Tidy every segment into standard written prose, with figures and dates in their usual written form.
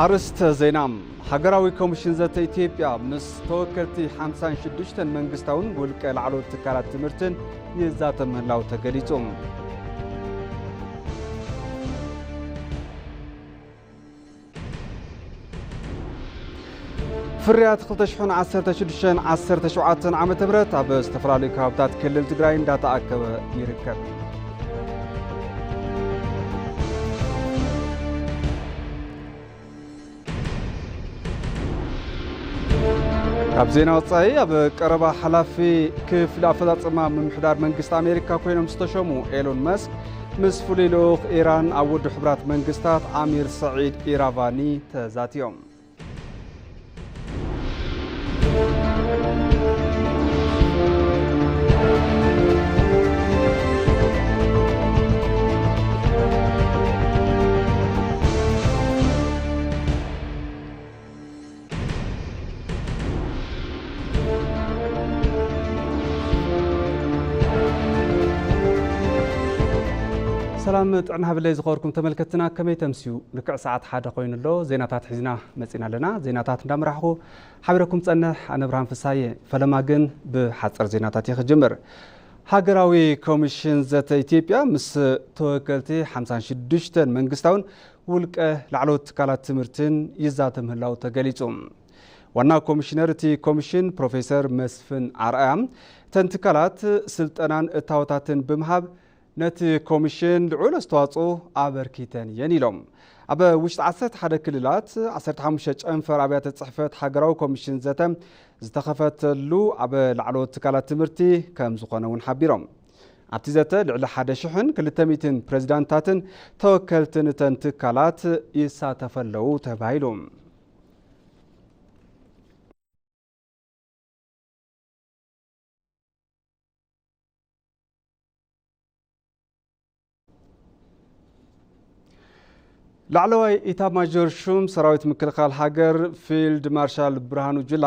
አርስተ ዜና ሀገራዊ ኮሚሽን ዘተ ኢትዮጵያ ምስ ተወከልቲ 56 መንግስታውን ውልቀ ላዕሎት ትካላት ትምህርትን ይዛተ ምህላው ተገሊጹ። ፍርያት 2016-17 ዓመተ ምህረት ኣብ ዝተፈላለዩ ከባቢታት ክልል ትግራይ እንዳተኣከበ ይርከብ። ኣብ ዜና ወጻኢ ኣብ ቀረባ ሓላፊ ክፍሊ ኣፈጻጽማ ምምሕዳር መንግስቲ ኣሜሪካ ኮይኖም ዝተሸሙ ኤሎን መስክ ምስ ፍሉይ ልኡኽ ኢራን ኣብ ውድብ ሕብራት መንግስታት ኣሚር ሰዒድ ኢራቫኒ ተዛትዮም። ሰላም ጥዕና ብለይ ዝኸርኩም ተመልከትና ከመይ ተምስዩ ልክዕ ሰዓት ሓደ ኮይኑሎ ዜናታት ሒዝና መጺና ኣለና። ዜናታት እንዳምራሕኹ ሓቢረኩም ጸንሕ ኣነ ብርሃን ፍሳየ ፈለማ ግን ብሓጸር ዜናታት ይኽጅምር። ሃገራዊ ኮሚሽን ዘተ ኢትዮጵያ ምስ ተወከልቲ 56 መንግስታውን ውልቀ ላዕሎት ትካላት ትምህርትን ይዛተ ምህላው ተገሊጹ። ዋና ኮሚሽነር እቲ ኮሚሽን ፕሮፌሰር መስፍን ኣርኣያ ተን ትካላት ስልጠናን እታወታትን ብምሃብ ነቲ ኮሚሽን ልዑል ኣስተዋጽኦ ኣበርኪተን እየን ኢሎም። ኣብ ውሽጢ 11 ክልላት 15 ጨንፈር ኣብያተ ጽሕፈት ሃገራዊ ኮሚሽን ዘተ ዝተኸፈተሉ ኣብ ላዕሎት ትካላት ትምህርቲ ከም ዝኾነ እውን ሓቢሮም። ኣብቲ ዘተ ልዕሊ 1,200 ፕሬዚዳንታትን ተወከልትን እተን ትካላት ይሳተፈለዉ ተባሂሉ። ላዕለዋይ ኢታማዦር ሹም ሰራዊት ምክልኻል ሃገር ፊልድ ማርሻል ብርሃኑ ጁላ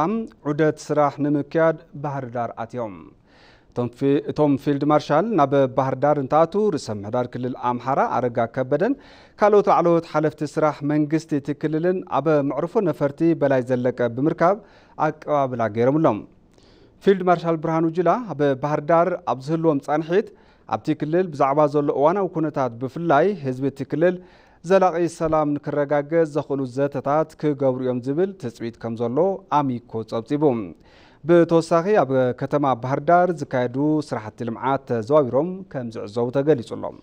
ዑደት ስራሕ ንምክያድ ባህር ዳር ኣትዮም። እቶም ፊልድ ማርሻል ናብ ባህር ዳር እንተኣቱ ርእሰ ምሕዳር ክልል ኣምሓራ ኣረጋ ከበደን ካልኦት ላዕለዎት ሓለፍቲ ስራሕ መንግስቲ እቲ ክልልን ኣብ መዕርፎ ነፈርቲ በላይ ዘለቀ ብምርካብ ኣቀባብላ ገይሮምሎም። ፊልድ ማርሻል ብርሃኑ ጁላ ኣብ ባህር ዳር ኣብ ዝህልዎም ጻንሒት ኣብቲ ክልል ብዛዕባ ዘሎ እዋናዊ ኩነታት ብፍላይ ህዝቢ እቲ ክልል ዘላቒ ሰላም ንክረጋገጽ ዘኽእሉ ዘተታት ክገብሩ እዮም ዝብል ትጽቢት ከም ዘሎ ኣሚኮ ጸብጺቡ። ብተወሳኺ ኣብ ከተማ ባህር ዳር ዝካየዱ ስራሕቲ ልምዓት ተዘዋዊሮም ከም ዝዕዘቡ ተገሊጹሎም።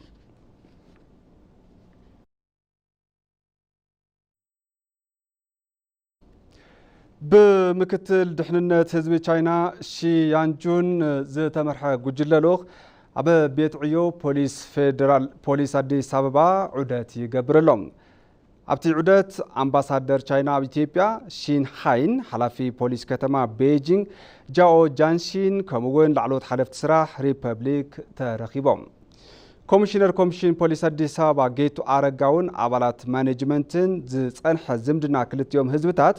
ብምክትል ድሕንነት ህዝቢ ቻይና ሺ ያንጁን ዝተመርሐ ጉጅለ ልኡኽ ኣብ ቤት ዕዮ ፌደራል ፖሊስ አዲስ አበባ ዑደት ይገብረሎም። ኣብቲ ዑደት ኣምባሳደር ቻይና ኣብ ኢትዮጵያ ሺን ሃይን ሓላፊ ፖሊስ ከተማ ቤጂንግ ጃኦ ጃንሺን ከምኡውን ላዕለዎት ሓለፍቲ ስራሕ ሪፐብሊክ ተረኺቦም። ኮሚሽነር ኮሚሽን ፖሊስ አዲስ አበባ ጌቱ ኣረጋውን ኣባላት ማኔጅመንትን ዝጸንሐ ዝምድና ክልቲኦም ህዝብታት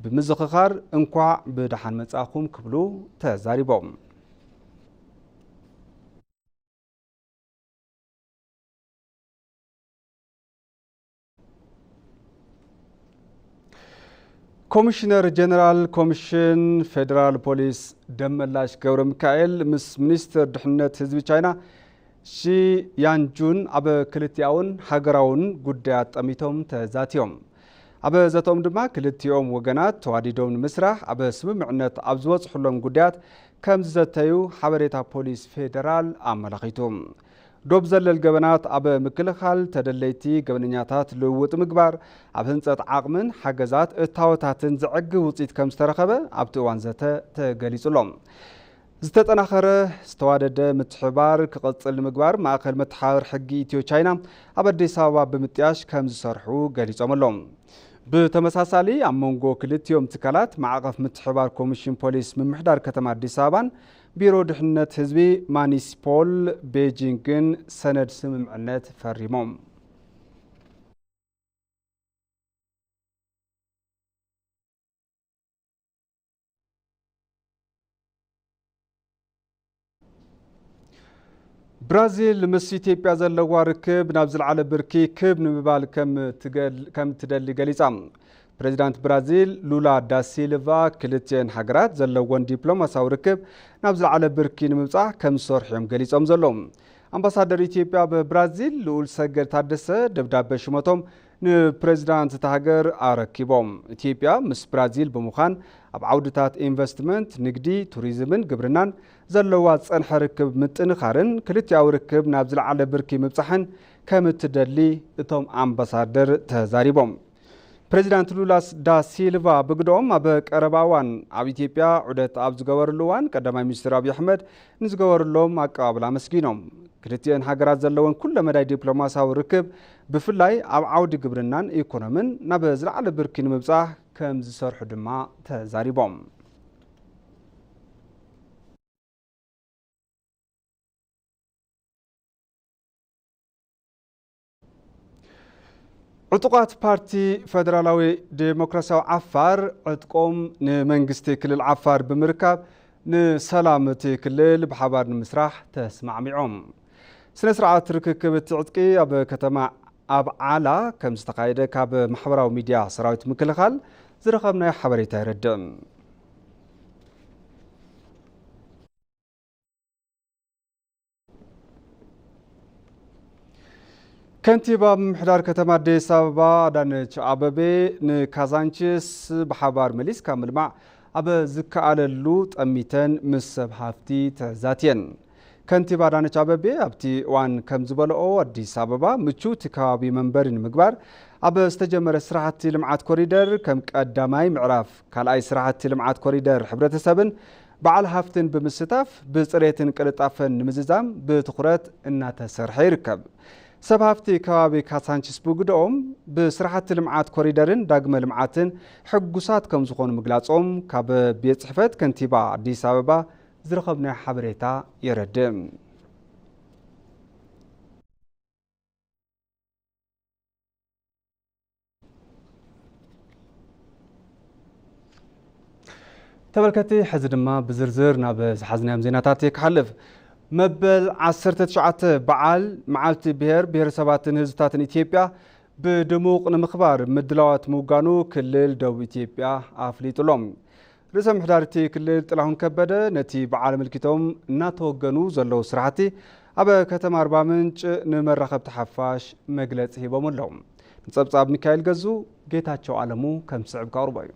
ብምዝኽኻር እንኳዕ ብደሓን መጻኹም ክብሉ ተዛሪቦም። ኮሚሽነር ጀነራል ኮሚሽን ፌደራል ፖሊስ ደመላሽ ገብረ ሚካኤል ምስ ሚኒስትር ድሕንነት ህዝቢ ቻይና ሺ ያንጁን ኣብ ክልቲኣውን ሃገራውን ጉዳያት ጠሚቶም ተዛትዮም። ኣብ ዘቶም ድማ ክልቲኦም ወገናት ተዋዲዶም ንምስራሕ ኣብ ስምምዕነት ኣብ ዝበፅሑሎም ጉዳያት ከም ዝዘተዩ ሓበሬታ ፖሊስ ፌደራል ኣመላኺቱ። ዶብ ዘለል ገበናት ኣብ ምክልኻል ተደለይቲ ገበነኛታት ልውውጥ ምግባር ኣብ ህንፀት ዓቕምን ሓገዛት እታወታትን ዝዕግብ ውፅኢት ከም ዝተረኸበ ኣብቲ እዋን ዘተ ተገሊጹሎም። ዝተጠናኸረ ዝተዋደደ ምትሕባር ክቕጽል ንምግባር ማእኸል መተሓባበር ሕጊ ኢትዮ ቻይና ኣብ ኣዲስ ኣበባ ብምጥያሽ ከም ዝሰርሑ ገሊጾም ኣሎም። ብተመሳሳሊ ኣብ መንጎ ክልቲኦም ትካላት ማዕቐፍ ምትሕባር ኮሚሽን ፖሊስ ምምሕዳር ከተማ ኣዲስ ኣበባን ቢሮ ድሕንነት ህዝቢ ማኒስፖል ቤጂንግን ሰነድ ስምምዕነት ፈሪሞም። برازيل مس إثيوبيا زلوا ركب نابزل على بركي كب نبال كم تدلي قليصام بريزيدانت برازيل لولا دا سيلفا كلتين حقرات زلوان دبلوماسياوي ركب نابز على بركي نمبصح كم صرحهم قليصهم زلوم أمباسادر إثيوبيا ببرازيل لول سجل تادسة دبدابة شمتهم بريزيدانت تهاجر أركيبهم إثيوبيا مس برازيل بمخان أب عودتات إنفستمنت نقدي توريزمن قبرنان زلوات صنح ركب متنخارن كلتياوي ركب نابز على بركي مبصحن كم تدلي إتهم أمباسادر تزاريبهم بريزيدانت لولاس دا سيلفا بقدوم أبك أرباوان عب إثيوبيا عدت أبز جوارلوان قدام مستر أبي أحمد نزجوارلوم أقابل مسكينهم كريتيان حجرات زلوان كل مدى دبلوماسياوي ركب بفلاي أب عود جبرنان إيكونومن نبزل على بركين مبصح كم زصرح دما تزاريبهم عطقات بارتي فدرالاوي ديمقراسياوي عفار عطقوم نمنجستي كلل عفار بمركب نسلامتي كلل بحبار نمسراح تسمع معهم سنسرعات رككب التعطقي أب كتما أب علا كم استقايدة كاب محبراو ميديا سراويت مكلخال زرخبنا حبريتا يردم كنتيبا محدار كتما أديس أبابا دانش أبابي نكازانشيس بحبار مليس كامل مع أبا زكا على اللوت أميتن مسب هافتي تزاتين كنتيبا دانش أبابي أبتي وان كمزبالو أديس أبابا مچو تكابي منبرين مقبار أبا استجمر سرعة لمعات كوريدر كم قداماي معراف كالاي سرعة لمعات كوريدر حبرة سبن بعل هافتن بمستاف بصريتن قلطافن نمززام بتخرت إناتا سرحي ركب سبافتي كوابي كاسانشيس بوغدوم بسرحة لمعات كوريدرن داقم لمعاتن حقوسات كم زخون مقلاصوم كاب بيت صحفت كنتيبا أديس أبابا زرخبنا حبريتا يردم تبركتي حزدما بزرزر ناب حزنام زيناتاتي كحلف مبل 19 بعال معالتي بهر سباتن هزتاتن إثيوبيا بدموق نمخبار مدلوات موغانو كلل دو إثيوبيا أفليتلوم رسم حدارتي كلل طلعون كبده نتي بعال ملكتهم ناتوغنو زلو سرعتي أبا كتم 4 منج نمرخب تحفاش مجلس هيبوملهم نصبصاب ميكائيل غزو جيتاچو عالمو كم صعب كاورباي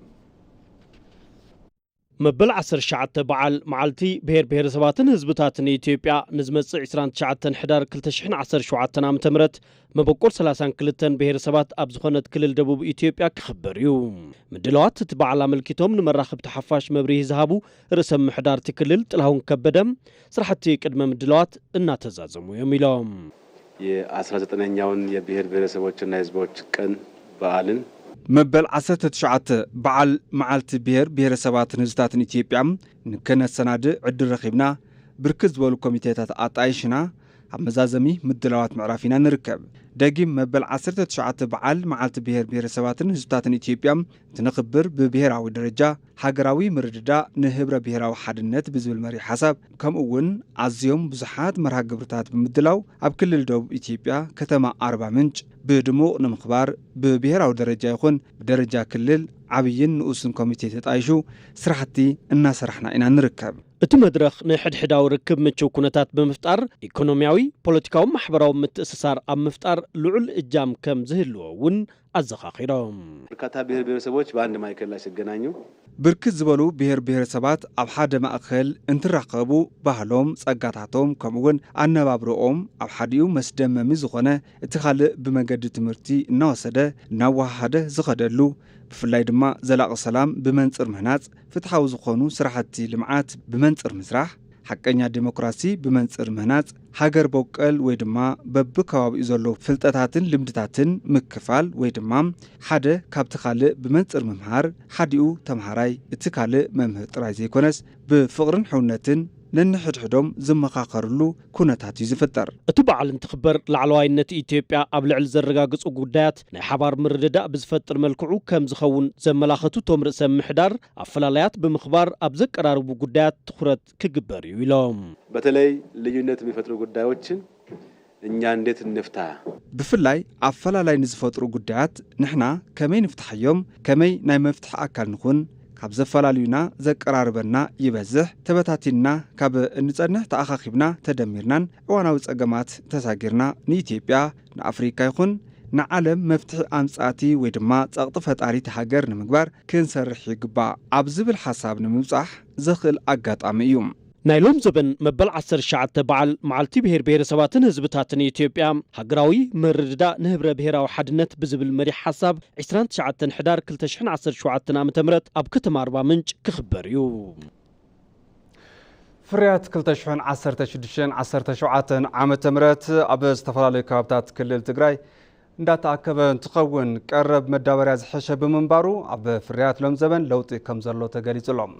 مبل 19 بعال معالتي بهر سباتن هزبتاتن إثيوبيا نزمص 29 حدار 2017 عام تمرت مبقور 32 بهر سبات أب زخونت كلل دبوب إثيوبيا كخبر يوم مدلوات تبعلا ملكتهم نمراخب تحفاش مبريه زهابو رسم حدار تكلل طلعون كبدم صراحتي قدم مدلوات إنا تزازمو يوميلهم የ 19ኛውን የብሔር ብሔረሰቦችና ህዝቦች ቀን በዓልን مبل 19 بعال معالتي بهر سباتن هزتاتن إثيوبيا نكنت سناد عد رخيبنا بركز بولو كوميتيتات آتايشنا عمزازمي مدلوات معرافينا نركب داقيم مبل 19 بعال معالتي بهر سباتن هزتاتن إثيوبيا تنخبر ببهراوي درجة حقراوي مرددا نهبر بهراو حدنت بزبل مري حساب كم اون عزيوم بزحات مرها قبرتات بمدلاو اب كل الدوب إثيوبيا كتما 4 منج بدموق نمخبار ببهراو درجة يخون بدرجة كلل عبيين نؤسن كوميتي تتعيشو سرحتي إنا سرحنا إنا نركب እቲ መድረኽ ንሕድሕዳዊ ርክብ ምቹው ኩነታት ብምፍጣር ኢኮኖሚያዊ ፖለቲካዊ ማሕበራዊ ምትእስሳር ኣብ ምፍጣር ልዑል እጃም ከም ዝህልዎ እውን ኣዘኻኺሮም በርካታ ብሔር ብሔረሰቦች በአንድ ማዕከል ላይ ሲገናኙ ብርክት ዝበሉ ብሔር ብሔረሰባት ኣብ ሓደ ማእከል እንትራኸቡ ባህሎም ጸጋታቶም ከምኡውን ኣነባብሮኦም ኣብ ሓዲኡ መስደመሚ ዝኾነ እቲ ካልእ ብመገዲ ትምህርቲ እናወሰደ እናዋሃደ ዝኸደሉ بفلاي دما زلاق السلام بمنصر مهناጽ ፍትሓዊ ዝኾኑ ስራሕቲ ልምዓት بمنصر مسرح حقኛ ዲሞክራሲ بمنصر مهناጽ ሃገር በቀል ወይ ድማ በብከባቢኡ ዘሎ ፍልጠታትን ልምድታትን ምክፋል ወይ ድማ ሓደ ካብቲ ካልእ بمنصر ምምሃር ሓዲኡ ተምሃራይ እቲ ካልእ መምህር ጥራይ ዘይኮነስ ብፍቕርን ሕውነትን ننحدحدهم زمخاخرلو كونتات يزفتر اتو بعل انتخبر لعلواينة إثيوبيا أبلع الزرقاقص وقودات نحبار مرددا بزفتر ملكعو كم زخون زملاختو توم رأسم محدار أفلاليات بمخبار أبزك قراربو قودات تخرت كقبر يويلوم بتلاي ليونات بفترو قوداوتشن እኛ እንዴት እንፍታ ብፍላይ አፈላላይ ንዝፈጥሩ ጉዳያት ንሕና ከመይ ንፍታሕዮም ከመይ ናይ መፍትሒ አካል ንኹን ካብ ዘፈላልዩና ዘቀራርበና ይበዝሕ ተበታቲና ካብ እንጸንሕ ተኣኻኺብና ተደሚርናን እዋናዊ ጸገማት ተሳጊርና ንኢትዮጵያ ንአፍሪካ ይኹን ንዓለም መፍትሒ ኣምጻቲ ወይ ድማ ጸቕጢ ፈጣሪት ሃገር ንምግባር ክንሰርሕ ይግባእ ኣብ ዝብል ሓሳብ ንምብጻሕ ዘኽእል አጋጣሚ እዩ ናይ ሎም ዘበን መበል 19 በዓል መዓልቲ ብሄር ብሄረሰባትን ህዝብታትን ኢትዮጵያ ሃገራዊ መርድዳእ ንህብረ ብሄራዊ ሓድነት ብዝብል መሪሕ ሓሳብ 29 ሕዳር 2017 ዓ.ም ኣብ ከተማ ኣርባ ምንጭ ክኽበር እዩ ፍርያት 2016-17 ዓመተ ምህረት ኣብ ዝተፈላለዩ ከባቢታት ክልል ትግራይ እንዳተኣከበ እንትኸውን ቀረብ መዳበርያ ዝሐሸ ብምንባሩ ኣብ ፍርያት ሎም ዘበን ለውጢ ከም ዘሎ ተገሊጹሎም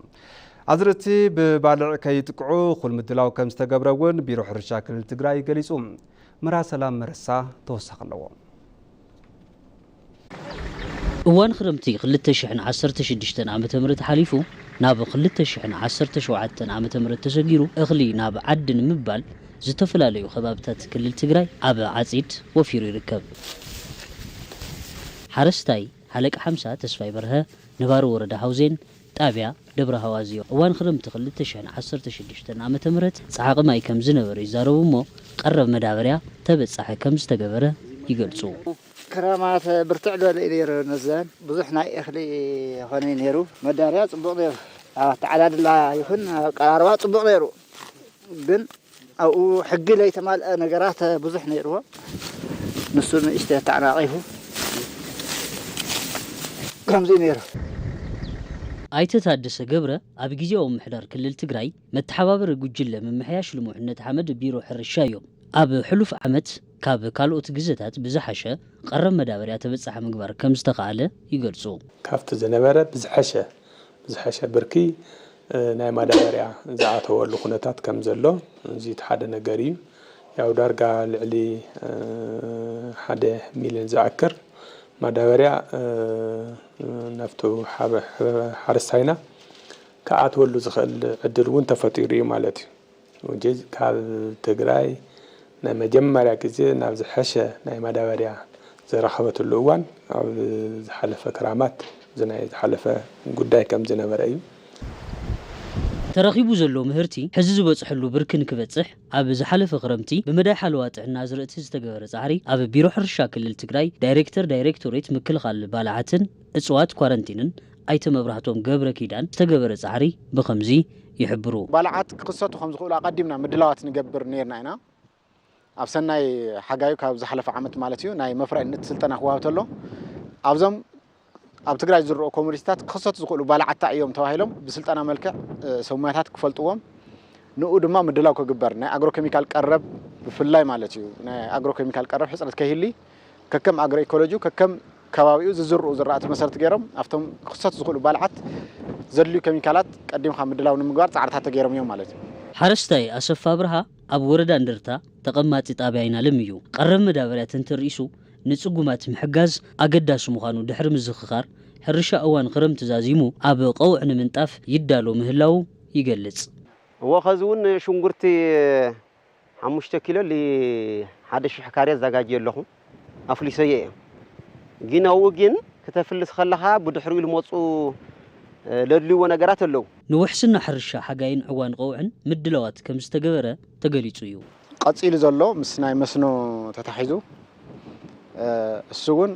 አዝርቲ በባልዕ ከይጥቅዑ ኩል ምድላው ከም ዝተገብረውን ቢሮ ሕርሻ ክልል ትግራይ ገሊጹ ምራ ሰላም መረሳ ተወሳኸለዎ እዋን ክረምቲ 2016 ዓመተ ምህረት ሓሊፉ ናብ 2017 ዓመተ ምህረት ተሰጊሩ እኽሊ ናብ ዓዲ ንምባል ዝተፈላለዩ ከባቢታት ክልል ትግራይ ኣብ ዓጺድ ወፊሩ ይርከብ ሓረስታይ ሓለቃ 50 ተስፋይ በርሀ ነባሩ ወረዳ ሃውዜን ጣብያ ደብረ ሃዋዚዮ እዋን ክረምቲ 2016 ዓመተ ምህረት ጻዕቕ ማይ ከም ዝነበረ ይዛረቡ እሞ ቀረብ መዳበርያ ተበጻሐ ከም ዝተገበረ ይገልጹ ክረማት ብርትዕ ደለ ነይሩ ነዘን ብዙሕ ናይ እኽሊ ኾነ ነይሩ መዳበርያ ጽቡቕ ነይሩ ተዓዳድላ ይኹን ቀራርባ ጽቡቕ ነይሩ ግን ኣብኡ ሕጊ ለይተማልአ ነገራት ብዙሕ ነይሩዎ ንሱ ንእሽተ ተዓናቒፉ ከምዚ ነይሩ ኣይተታደሰ ገብረ ኣብ ጊዜያዊ ምሕዳር ክልል ትግራይ መተሓባበሪ ጉጅለ ምምሕያሽ ልሙዕነት ሓመድ ቢሮ ሕርሻ እዮም ኣብ ሕሉፍ ዓመት ካብ ካልኦት ግዜታት ብዝሓሸ ቀረብ መዳበርያ ተበጻሐ ምግባር ከም ዝተኻኣለ ይገልጹ ካብቲ ዝነበረ ብዝሓሸ ብርኪ ናይ ማዳበርያ ዝኣተወሉ ኩነታት ከም ዘሎ እዚ ሓደ ነገር እዩ ያው ዳርጋ ልዕሊ 1 ሚልዮን ዝኣክር ማዳበርያ ናፍቱ ሓረስታይና ከኣትወሉ ዝኽእል ዕድል እውን ተፈጢሩ እዩ ማለት እዩ ወጀ ካብ ትግራይ ናይ መጀመርያ ግዜ ናብ ዝሐሸ ናይ ማዳበርያ ዝረኸበትሉ እዋን ኣብ ዝሓለፈ ክራማት ዝናይ ዝሓለፈ ጉዳይ ከም ዝነበረ እዩ ተረኺቡ ዘሎ ምህርቲ ሕዚ ዝበጽሐሉ ብርክን ክበጽሕ ኣብ ዝሓለፈ ክረምቲ ብመዳይ ሓለዋ ጥዕና ዝርእቲ ዝተገበረ ጻዕሪ ኣብ ቢሮ ሕርሻ ክልል ትግራይ ዳይሬክቶሬት ምክልኻል ባልዓትን እጽዋት ኳረንቲንን ኣይተ መብራህቶም ገብረ ኪዳን ዝተገበረ ጻዕሪ ብኸምዚ ይሕብሩ ባልዓት ክክሰቱ ከም ዝኽእሉ ኣቀዲምና ምድላዋት ንገብር ነርና ኢና ኣብ ሰናይ ሓጋዩ ካብ ዝሓለፈ ዓመት ማለት እዩ ናይ መፍረይነት ስልጠና ክዋሃብ ተሎ ኣብዞም ኣብ ትግራይ ዝረኦ ኮሙኒቲታት ክክሰቱ ዝኽእሉ ባልዓታ እዮም ተባሂሎም ብስልጠና መልክዕ ሰሙያታት ክፈልጥዎም ንኡ ድማ ምድላው ክግበር ናይ ኣግሮ ኬሚካል ቀረብ ብፍላይ ማለት እዩ ናይ ኣግሮ ኬሚካል ቀረብ ሕጽረት ከይህሊ ከከም ኣግሮ ኢኮሎጂ ከከም ከባቢኡ ዝዝርኡ ዝራእቲ መሰረት ገይሮም ኣብቶም ክክሰቱ ዝኽእሉ ባልዓት ዘድልዩ ኬሚካላት ቀዲምካ ምድላው ንምግባር ጻዕርታት ተገይሮም እዮም ማለት እዩ ሓረስታይ ኣሰፋ ብርሃ ኣብ ወረዳ እንደርታ ተቐማጢ ጣብያ ይናለም እዩ ቀረብ መዳበርያ ተንተርእሱ ንጽጉማት ምሕጋዝ ኣገዳሲ ምዃኑ ድሕሪ ምዝኽኻር ሕርሻ እዋን ክረምቲ ዛዚሙ ኣብ ቀውዕ ንምንጣፍ ይዳሎ ምህላው ይገልጽ ወኸዚ እውን ሽንጉርቲ 5 ኪሎ ለ1000 ካሬ ዘጋጅ ኣለኹ ኣፍሊሰየ ግን ኣው ግን ከተፍልስ ከለኻ ብድሕሪኡ ልመጹ ለድልይዎ ነገራት ኣለዉ ንውሕስና ሕርሻ ሓጋይን እዋን ቀውዕን ምድላዋት ከም ዝተገበረ ተገሊጹ እዩ ቀጺሉ ዘሎ ምስ ናይ መስኖ ተታሒዙ እሱ እውን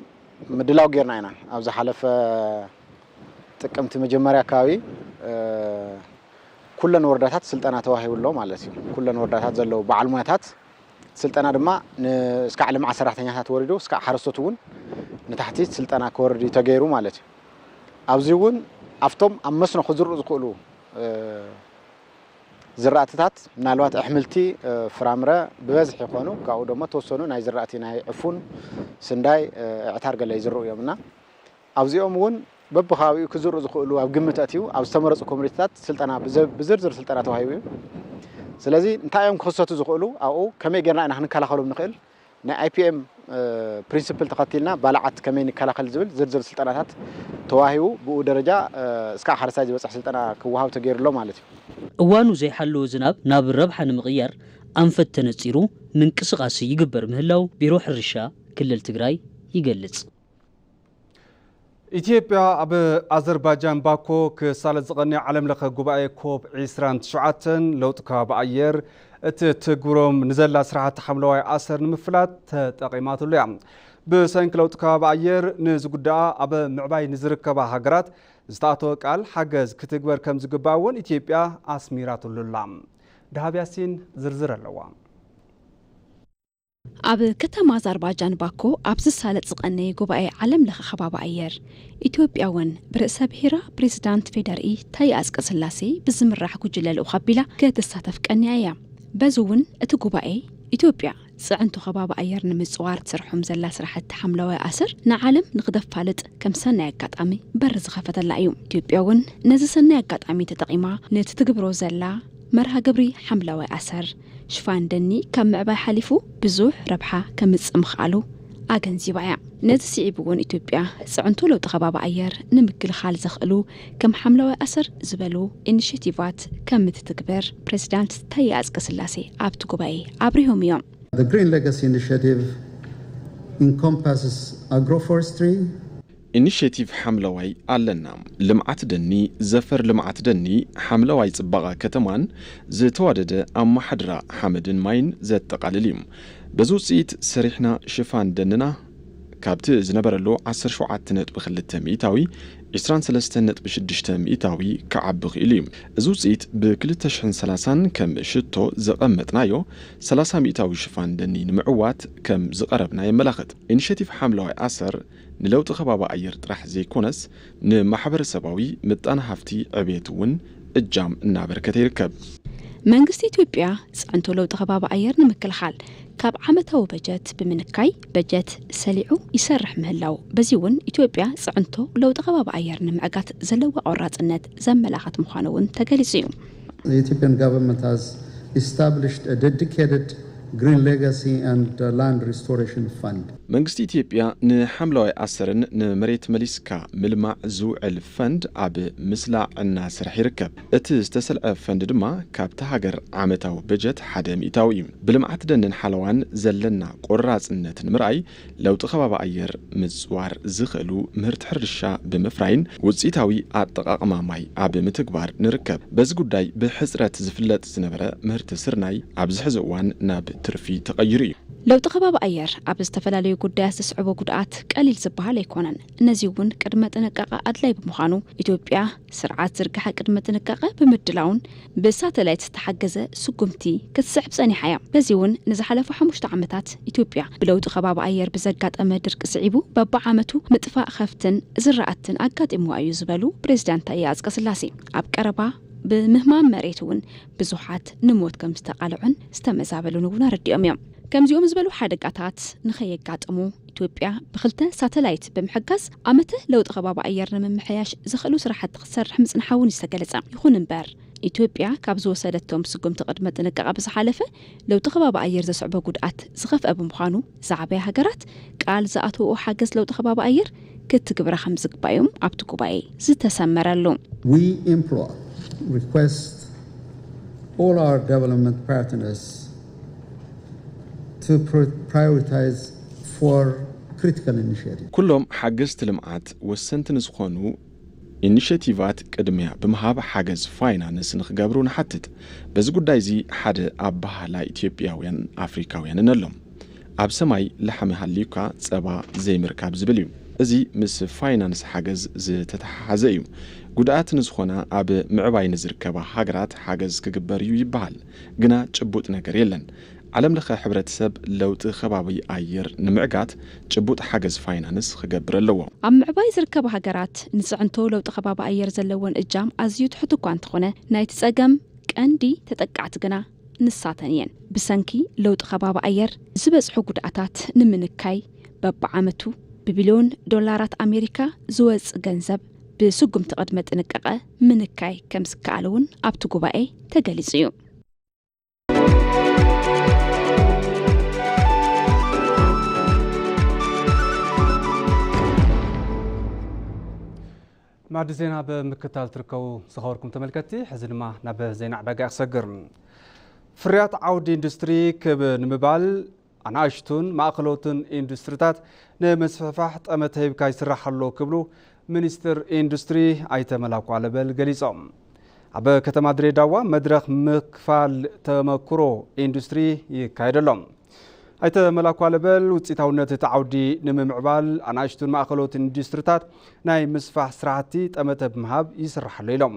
ምድላው ጌርና ኢና ኣብ ዝሓለፈ ጥቅምቲ መጀመርያ አካባቢ ኩለን ወረዳታት ስልጠና ተዋሂብሎ ማለት እዩ ኩለን ወረዳታት ዘለው በዓል ሞያታት ስልጠና ድማ እስከ ዓለም 10 ሰራሕተኛታት ወሪዶ እስከ ሓረስቶት እውን ንታሕቲ ስልጠና ከወርዲ ተገይሩ ማለት እዩ ኣብዚ እውን ኣፍቶም ኣብ መስኖ ክዝርኡ ዝኽእሉ ዝራእትታት ምናልባት ኣሕምልቲ ፍራምረ ብበዝሒ ይኾኑ ካብኡ ደግሞ ተወሰኑ ናይ ዝራእቲ ናይ ዕፉን ስንዳይ ዕታር ገለ ይዝርኡ እዮምና ኣብዚኦም እውን በብኸባቢኡ ክዝርኡ ዝኽእሉ ኣብ ግምት ኣትዩ ኣብ ዝተመረፁ ኮሚኒቲታት ስልጠና ብዝርዝር ስልጠና ተዋሂቡ እዩ ስለዚ እንታይ እዮም ክኽሰቱ ዝኽእሉ ኣብኡ ከመይ ጌርና ኢና ክንከላኸሎም ንኽእል ናይ IPM ፕሪንሲፕል ተኸቲልና ባልዓት ከመይ ንከላኸል ዝብል ዝርዝር ስልጠናታት ተዋሂቡ ብኡ ደረጃ እስከ ሓረስታይ ዝበፅሕ ስልጠና ክወሃብ ተገይሩሎ ማለት እዩ እዋኑ ዘይሓለወ ዝናብ ናብ ረብሓ ንምቕያር أنفت تنصيرو من قسقاسي يقبر مهلاو بيرو حرشا كلل تግራይ يقلص ኢትዮጵያ ኣብ ኣዘርባይጃን ባኮ ክሳለጥ ዝቐንዮ ዓለም ለኸ ጉባኤ ኮፕ 27 ለውጢ ከባቢ ኣየር እቲ ትግብሮም ንዘላ ስራሕቲ ሓምለዋይ ኣሰር ንምፍላጥ ተጠቒማትሉ እያ ብሰንኪ ለውጢ ከባቢ ኣየር ንዝጉዳኣ ኣብ ምዕባይ ንዝርከባ ሃገራት ዝተኣተወ ቃል ሓገዝ ክትግበር ከም ዝግባእ እውን ኢትዮጵያ ኣስሚራትሉ ኣላ ዳሃብ ያሲን ዝርዝር ኣለዋ ኣብ ከተማ ኣዘርባይጃን ባኮ ኣብ ዝሳለጥ ዝቐነየ ጉባኤ ዓለም ለኸ ከባቢ ኣየር ኢትዮጵያ እውን ብርእሰ ብሄራ ፕሬዝዳንት ፌደራኢ ታዬ ኣጽቀሥላሴ ብዝምራሕ ጉጅለ ልኡኽ ኣቢላ ክትሳተፍ ቀኒያ እያ በዚ እውን እቲ ጉባኤ ኢትዮጵያ ጽዕንቱ ከባቢ ኣየር ንምጽዋር ትሰርሖም ዘላ ስራሕቲ ሓምለዋይ ኣሰር ንዓለም ንኽተፋልጥ ከም ሰናይ ኣጋጣሚ በር ዝኸፈተላ እዩ ኢትዮጵያ እውን ነዚ ሰናይ ኣጋጣሚ ተጠቒማ ነቲ ትግብሮ ዘላ መርሃ ግብሪ ሓምለዋይ ኣሰር ሽፋን ደኒ ካብ ምዕባይ ሓሊፉ ብዙሕ ረብሓ ከምጽእ ምኽኣሉ ኣገንዚባ እያ ነዚ ስዒብ እውን ኢትዮጵያ ጽዕንቱ ለውጢ ከባቢ ኣየር ንምክልኻል ዘኽእሉ ከም ሓምለዋይ ኣሰር ዝበሉ ኢኒሽቲቫት ከም እትትግበር ፕሬዝዳንት ታዬ ኣጽቀሥላሴ ኣብቲ ጉባኤ ኣብሪሆም እዮም The Green Legacy Initiative encompasses agroforestry ኢኒሽቲቭ ሓምለዋይ ኣለና ልምዓት ደኒ ዘፈር ልምዓት ደኒ ሓምለዋይ ጽባቐ ከተማን ዝተዋደደ ኣማሕድራ ሓመድን ማይን ዘጠቃልል እዩ በዚ ውፅኢት ሰሪሕና ሽፋን ደንና ካብቲ ዝነበረሉ 17.2 ሚእታዊ 23.6 ሚእታዊ ከዓቢ ኽኢሉ እዩ እዚ ውፅኢት ብ2030 ከም ሽቶ ዘቐመጥናዮ 30 ሚእታዊ ሽፋን ደኒ ንምዕዋት ከም ዝቐረብና የመላኽት ኢኒሽቲቭ ሓምለዋይ ኣሰር ንለውጢ ከባቢ ኣየር ጥራሕ ዘይኮነስ ንማሕበረሰባዊ ምጣነ ሃፍቲ ዕብየት እውን እጃም እናበርከተ ይርከብ መንግስቲ ኢትዮጵያ ጽዕንቱ ለውጢ ከባቢ ኣየር ንምክልኻል ካብ ዓመታዊ በጀት ብምንካይ በጀት ሰሊዑ ይሰርሕ ምህላው በዚ እውን ኢትዮጵያ ጽዕንቱ ለውጢ ከባቢ ኣየር ንምዕጋት ዘለዋ ቆራጽነት ዘመላኽት ምዃኑ እውን ተገሊጹ እዩ The Ethiopian government has established a dedicated Green Legacy and Land Restoration Fund. መንግስቲ ኢትዮጵያ ንሓምለዋይ ኣሰርን ንመሬት መሊስካ ምልማዕ ዝውዕል ፈንድ ኣብ ምስላዕ እናሰርሕ ይርከብ እቲ ዝተሰልዐ ፈንድ ድማ ካብቲ ሃገር ዓመታዊ በጀት 1 ሚእታዊ እዩ ብልምዓት ደንን ሓለዋን ዘለና ቆራጽነት ንምርኣይ ለውጢ ከባቢ ኣየር ምጽዋር ዝኽእሉ ምህርቲ ሕርሻ ብምፍራይን ውፅኢታዊ ኣጠቓቕማ ማይ ኣብ ምትግባር ንርከብ በዚ ጉዳይ ብሕጽረት ዝፍለጥ ዝነበረ ምህርቲ ስርናይ ኣብ ዝሕዚ እዋን ናብ ትርፊ ተቐይሩ እዩ ለውጢ ከባቢ ኣየር ኣብ ዝተፈላለዩ ጉዳያት ዝስዕቦ ጉድኣት ቀሊል ዝበሃል ኣይኮነን እነዚ እውን ቅድመ ጥንቃቐ ኣድላይ ብምዃኑ ኢትዮጵያ ስርዓት ዝርግሐ ቅድመ ጥንቃቐ ብምድላውን ብሳተላይት ዝተሓገዘ ስጉምቲ ክትስሕብ ጸኒሓ እያ በዚ እውን ንዝሓለፉ 5 ዓመታት ኢትዮጵያ ብለውጢ ከባቢ ኣየር ብዘጋጠመ ድርቂ ስዒቡ በብዓመቱ ምጥፋእ ከፍትን ዝራእትን ኣጋጢምዋ እዩ ዝበሉ ፕሬዝዳንት ታዬ ኣጽቀሥላሴ ኣብ ቀረባ ብምህማም መሬት እውን ብዙሓት ንሞት ከም ዝተቃልዑን ዝተመዛበሉን እውን ኣረዲኦም እዮም ከምዚኦም ዝበሉ ሓደጋታት ንኸየጋጥሙ ኢትዮጵያ ብክልተ ሳተላይት ብምሕጋዝ ዓመተ ለውጢ ከባቢ ኣየር ንምምሕያሽ ዝኽእሉ ስራሕቲ ክትሰርሕ ምጽንሓውን ዝተገለጸ ይኹን እምበር ኢትዮጵያ ካብ ዝወሰደቶም ስጉምቲ ቅድመ ጥንቃቐ ብዝሓለፈ ለውጢ ከባቢ ኣየር ዘስዕቦ ጉድኣት ዝኸፍአ ብምዃኑ ዛዕበያ ሃገራት ቃል ዝኣተውኡ ሓገዝ ለውጢ ከባቢ ኣየር ክትግብራ ከም ዝግባኦም ኣብቲ ጉባኤ ዝተሰመረሉ We request all our development partners to prioritize for critical initiatives. كلهم حجز تلمعات وسنتن زخونو ኢኒሽቲቫት ቅድሚያ ብምሃብ ሓገዝ ፋይናንስ ንኽገብሩ ንሓትት በዚ ጉዳይ እዚ ሓደ ኣብ ባህላ ኢትዮጵያውያን ኣፍሪካውያንን ኣሎም ኣብ ሰማይ ለሓሚ ሃሊዩካ ጸባ ዘይምርካብ ዝብል እዩ እዚ ምስ ፋይናንስ ሓገዝ ዝተተሓሓዘ እዩ ጉድኣት ንዝኾነ ኣብ ምዕባይ ንዝርከባ ሃገራት ሓገዝ ክግበር እዩ ይበሃል ግና ጭቡጥ ነገር የለን ዓለም ለኸ ሕብረተሰብ ለውጢ ከባቢ ኣየር ንምዕጋት ጭቡጥ ሓገዝ ፋይናንስ ክገብር ኣለዎ ኣብ ምዕባይ ዝርከባ ሃገራት ንጽዕንቶ ለውጢ ከባቢ ኣየር ዘለዎን እጃም ኣዝዩ ትሕት እኳ እንተኾነ ናይቲ ጸገም ቀንዲ ተጠቃዕቲ ግና ንሳተን እየን ብሰንኪ ለውጢ ከባቢ ኣየር ዝበጽሑ ጉድኣታት ንምንካይ በብዓመቱ ብቢልዮን ዶላራት ኣሜሪካ ዝወጽእ ገንዘብ ብስጉምቲ ቅድመ ጥንቃቐ ምንካይ ከም ዝከኣል እውን ኣብቲ ጉባኤ ተገሊጹ እዩ ማዕድ ዜና በምክታል ትርከቡ ዝኸበርኩም ተመልከቲ ሕዚ ድማ ናብ ዜና ዕዳጋ ክሰግር ፍርያት ዓውዲ ኢንዱስትሪ ንምባል ኣናእሽቱን ማእኸሎትን ኢንዱስትሪታት ንመስፋፋሕ ጠመተ ሂብካ ይስራሕ ኣሎ ክብሉ ሚኒስትር ኢንዱስትሪ ኣይተ መላኩ ኣለበል ገሊጾም። ኣብ ከተማ ድሬዳዋ መድረኽ ምክፋል ተመክሮ ኢንዱስትሪ ይካየደሎም። ኣይተ መላኩ ኣለበል ውፅኢታውነት እቲ ዓውዲ ንምምዕባል ኣናእሽቱን ማእኸሎትን ኢንዱስትሪታት ናይ ምስፋሕ ስራሕቲ ጠመተ ብምሃብ ይስራሓሉ ኢሎም።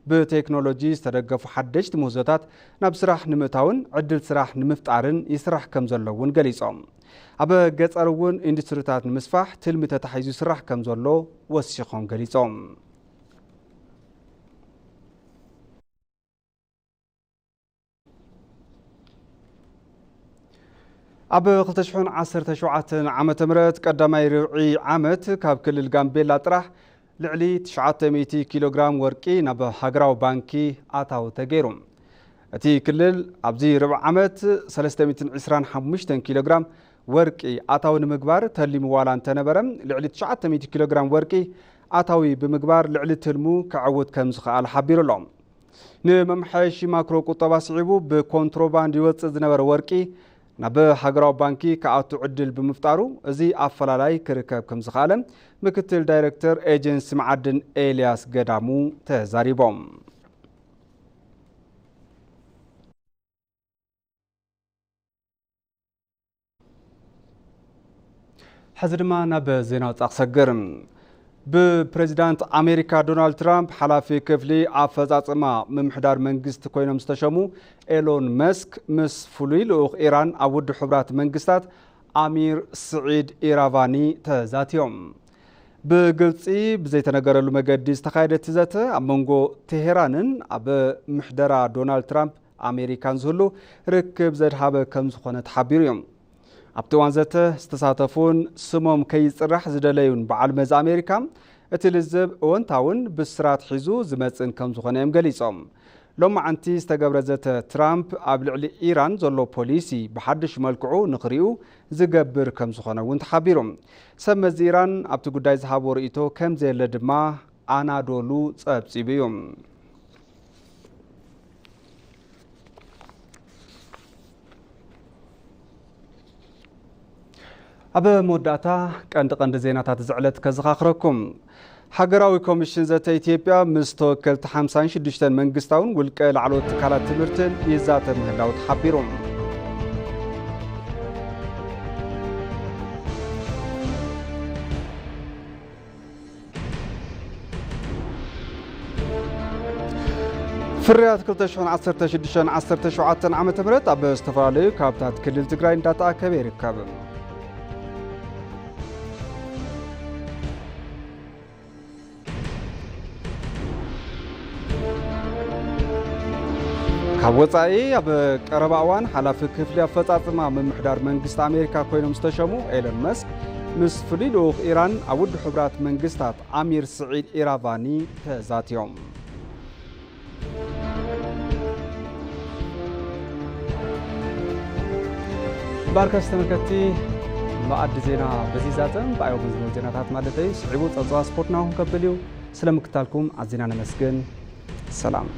ብቴክኖሎጂ ዝተደገፉ ሓደሽቲ ምህዞታት ናብ ስራሕ ንምእታውን ዕድል ስራሕ ንምፍጣርን ይስራሕ ከም ዘሎ እውን ገሊጾም። ኣብ ገጠር እውን ኢንዱስትሪታት ንምስፋሕ ትልሚ ተታሒዙ ይስራሕ ከም ዘሎ ወሲኾም ገሊጾም። ኣብ 2017 ዓመተ ምህረት ቀዳማይ ርብዒ ዓመት ካብ ክልል ጋምቤላ ጥራሕ ልዕሊ 900 ኪሎ ግራም ወርቂ ናብ ሃገራዊ ባንኪ ኣታው ተገይሩ። እቲ ክልል ኣብዚ ርብዒ ዓመት 325 ኪሎ ግራም ወርቂ ኣታዊ ንምግባር ተሊሙ ዋላ እንተነበረ ልዕሊ 900 ኪሎ ግራም ወርቂ ኣታዊ ብምግባር ልዕሊ ትልሙ ክዕውት ከም ዝኽኣል ሓቢሩሎም። ንመምሐየሺ ማክሮ ቁጠባ ስዒቡ ብኮንትሮባንድ ይወፅእ ዝነበረ ወርቂ ናብ ሃገራዊ ባንኪ ከኣቱ ዕድል ብምፍጣሩ እዚ ኣፈላላይ ክርከብ ከም ዝኽኣለ ምክትል ዳይሬክተር ኤጀንሲ መዓድን ኤልያስ ገዳሙ ተዛሪቦም። ሕዚ ድማ ናብ ዜና ወፃኢ ክሰግር ብፕሬዚዳንት ኣሜሪካ ዶናልድ ትራምፕ ሓላፊ ክፍሊ ኣፈጻጽማ ምምሕዳር መንግስቲ ኮይኖም ዝተሸሙ ኤሎን መስክ ምስ ፍሉይ ልኡኽ ኢራን ኣብ ውድብ ሕቡራት መንግስታት ኣሚር ስዒድ ኢራቫኒ ተዛትዮም። ብግልፂ ብዘይተነገረሉ መገዲ ዝተኻየደ ትዘተ ኣብ መንጎ ቴሄራንን ኣብ ምሕደራ ዶናልድ ትራምፕ ኣሜሪካን ዝህሉ ርክብ ዘድሃበ ከም ዝኾነ ተሓቢሩ እዮም። ኣብቲ እዋን ዘተ ዝተሳተፉን ስሞም ከይፅራሕ ዝደለዩን በዓል መዚ ኣሜሪካ እቲ ልዝብ እወንታውን ብስራት ሒዙ ዝመፅን ከም ዝኾነ እዮም ገሊፆም። ሎም መዓንቲ ዝተገብረ ዘተ ትራምፕ ኣብ ልዕሊ ኢራን ዘሎ ፖሊሲ ብሓድሽ መልክዑ ንኽሪኡ ዝገብር ከም ዝኾነ እውን ተሓቢሩ። ሰብ መዚ ኢራን ኣብቲ ጉዳይ ዝሃቦ ርእቶ ከም ዘየለ ድማ ኣናዶሉ ፀብፂቡ እዩ። ኣብ መወዳእታ ቀንዲ ዜናታት ዝዕለት ከዘኻኽረኩም ሃገራዊ ኮሚሽን ዘተ ኢትዮጵያ ምስ ተወከልቲ 56 መንግስታውን ውልቀ ላዕለዎት ትካላት ትምህርትን ይዛተር ምህላው ተሓቢሩ። ፍርያት 2016-17 ዓመተ ምህረት ኣብ ዝተፈላለዩ ካብታት ክልል ትግራይ እንዳተኣከበ ይርከብ። ካብ ወፃኢ ኣብ ቀረባ እዋን ሓላፊ ክፍሊ ኣፈጻጽማ ምምሕዳር መንግስቲ ኣሜሪካ ኮይኖም ዝተሸሙ ኤሎን መስክ ምስ ፍሉይ ልኡኽ ኢራን ኣብ ውድብ ሕቡራት መንግስታት ኣሚር ስዒድ ኢራቫኒ ተዛትዮም። ባርከስ ተመልከቲ ማዕድ ዜና በዚ ዛተም ብኣዮም ዝነበሩ ዜናታት ማለተይ ስዒቡ ፀብፀባ ስፖርት ናኹም ከብል እዩ። ስለምክታልኩም ኣዝና ነመስግን። ሰላም